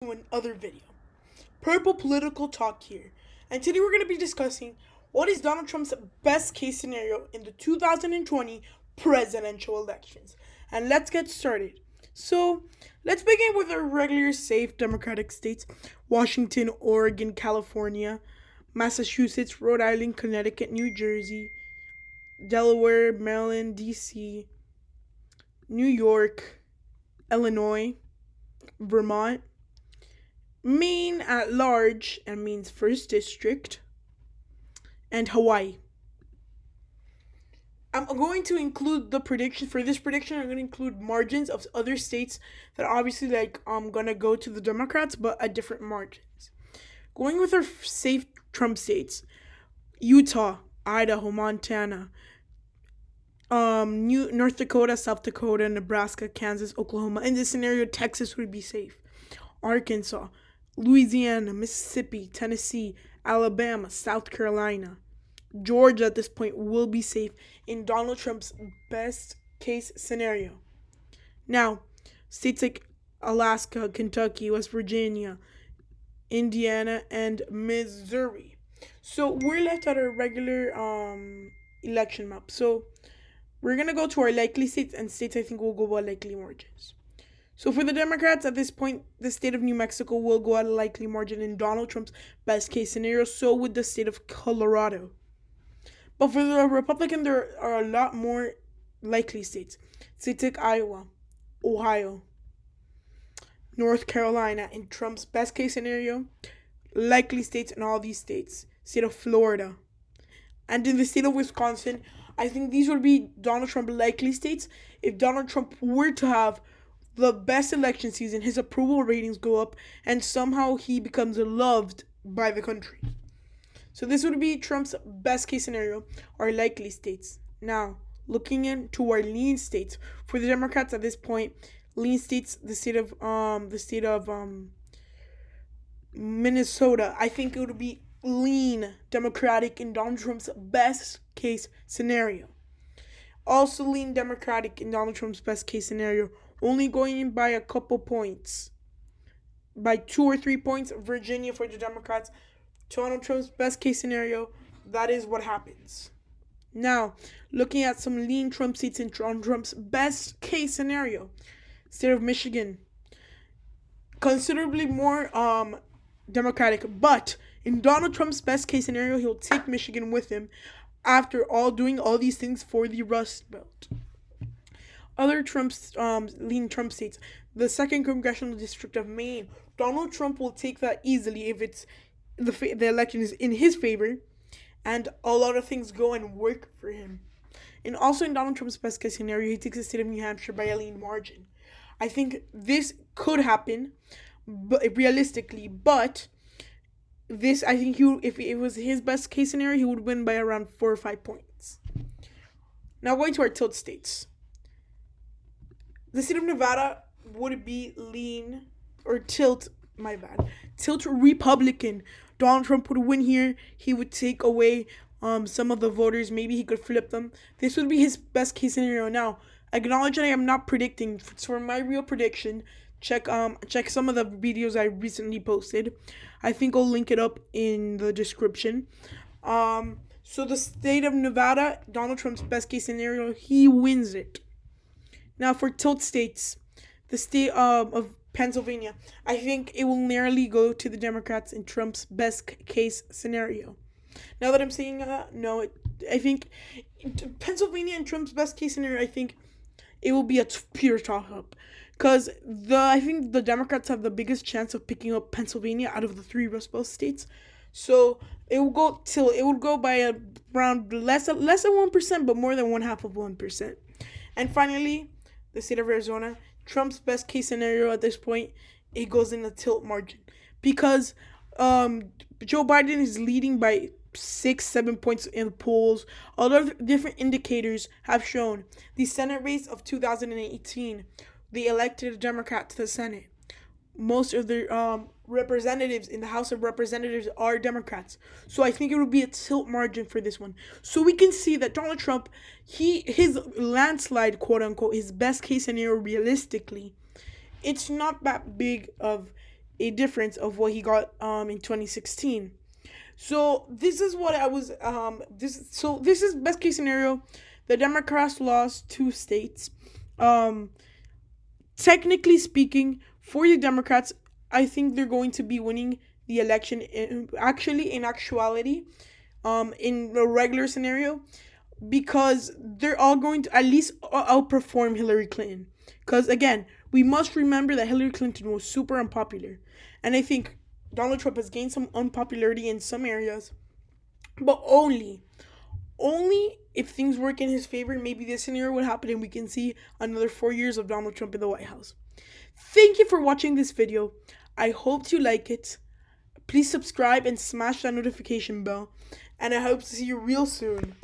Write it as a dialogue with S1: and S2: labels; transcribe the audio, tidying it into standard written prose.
S1: to another video. Purple Political Talk here. And today we're going to be discussing what is Donald Trump's best case scenario in the 2020 presidential elections. And let's get started. So, let's begin with our regular safe Democratic states: Washington, Oregon, California, Massachusetts, Rhode Island, Connecticut, New Jersey, Delaware, Maryland, DC, New York, Illinois, Vermont, Maine at large, and Maine's first district, and Hawaii. I'm going to include the prediction for this prediction. I'm going to include margins of other states that obviously gonna go to the Democrats, but at different margins. Going with our safe Trump states: Utah, Idaho, Montana, North Dakota, South Dakota, Nebraska, Kansas, Oklahoma. In this scenario, Texas would be safe. Arkansas, Louisiana, Mississippi, Tennessee, Alabama, South Carolina. Georgia at this point will be safe in Donald Trump's best case scenario. Now, states like Alaska, Kentucky, West Virginia, Indiana, and Missouri. So we're left at our regular election map. So we're gonna go to our likely states, and states I think will go by likely margins. So for the Democrats at this point, the state of New Mexico will go at a likely margin in Donald Trump's best case scenario. So would the state of Colorado. But for the Republican, there are a lot more likely states. States like Iowa, Ohio, North Carolina. In Trump's best case scenario, likely states in all these states. State of Florida. And in the state of Wisconsin, I think these would be Donald Trump likely states. If Donald Trump were to have the best election season, his approval ratings go up, and somehow he becomes loved by the country. So this would be Trump's best case scenario, or likely states. Now, looking into our lean states for the Democrats at this point, lean states, the state of Minnesota, I think it would be lean Democratic in Donald Trump's best case scenario. Also lean Democratic in Donald Trump's best case scenario, only going in by a couple points. By 2 or 3 points, Virginia for the Democrats. Donald Trump's best case scenario, that is what happens. Now, looking at some lean Trump states in Donald Trump's best case scenario. State of Michigan, considerably more Democratic, but in Donald Trump's best case scenario, he'll take Michigan with him after doing all these things for the Rust Belt. Other Trump's lean Trump states, the second congressional district of Maine, Donald Trump will take that easily if it's the election is in his favor, and a lot of things go and work for him. And also in Donald Trump's best case scenario, he takes the state of New Hampshire by a lean margin. I think this could happen, but realistically, but this I think if it was his best case scenario, he would win by around 4 or 5 points. Now going to our tilt states. The state of Nevada would be lean or tilt Republican. Donald Trump would win here. He would take away some of the voters. Maybe he could flip them. This would be his best case scenario. Now, acknowledge that I am not predicting. For my real prediction, check some of the videos I recently posted. I think I'll link it up in the description. So the state of Nevada, Donald Trump's best case scenario, he wins it. Now for tilt states, the state of Pennsylvania, I think it will narrowly go to the Democrats in Trump's best case scenario. Now that I'm saying that, no, I think Pennsylvania in Trump's best case scenario, I think it will be a pure toss-up. Because I think the Democrats have the biggest chance of picking up Pennsylvania out of the 3 Rust Belt states. So it would go by around less than 1%, but more than 1/2 of 1%. And finally, the state of Arizona, Trump's best case scenario at this point, it goes in a tilt margin. Because Joe Biden is leading by 6-7 points in the polls. A lot of different indicators have shown the Senate race of 2018. They elected a Democrat to the Senate. Most of the representatives in the House of Representatives are Democrats. So I think it would be a tilt margin for this one. So we can see that Donald Trump, his landslide, quote unquote, his best case scenario realistically, it's not that big of a difference of what he got in 2016. So this is what I was this is best case scenario. The Democrats lost 2 states. Um Technically speaking, for the Democrats, I think they're going to be winning the election in actuality, in a regular scenario, because they're all going to at least outperform Hillary Clinton. Because again, we must remember that Hillary Clinton was super unpopular, and I think Donald Trump has gained some unpopularity in some areas, but only if things work in his favor. Maybe this scenario would happen, and we can see another 4 years of Donald Trump in the White House. Thank you for watching this video. I hope you like it. Please subscribe and smash that notification bell, and I hope to see you real soon.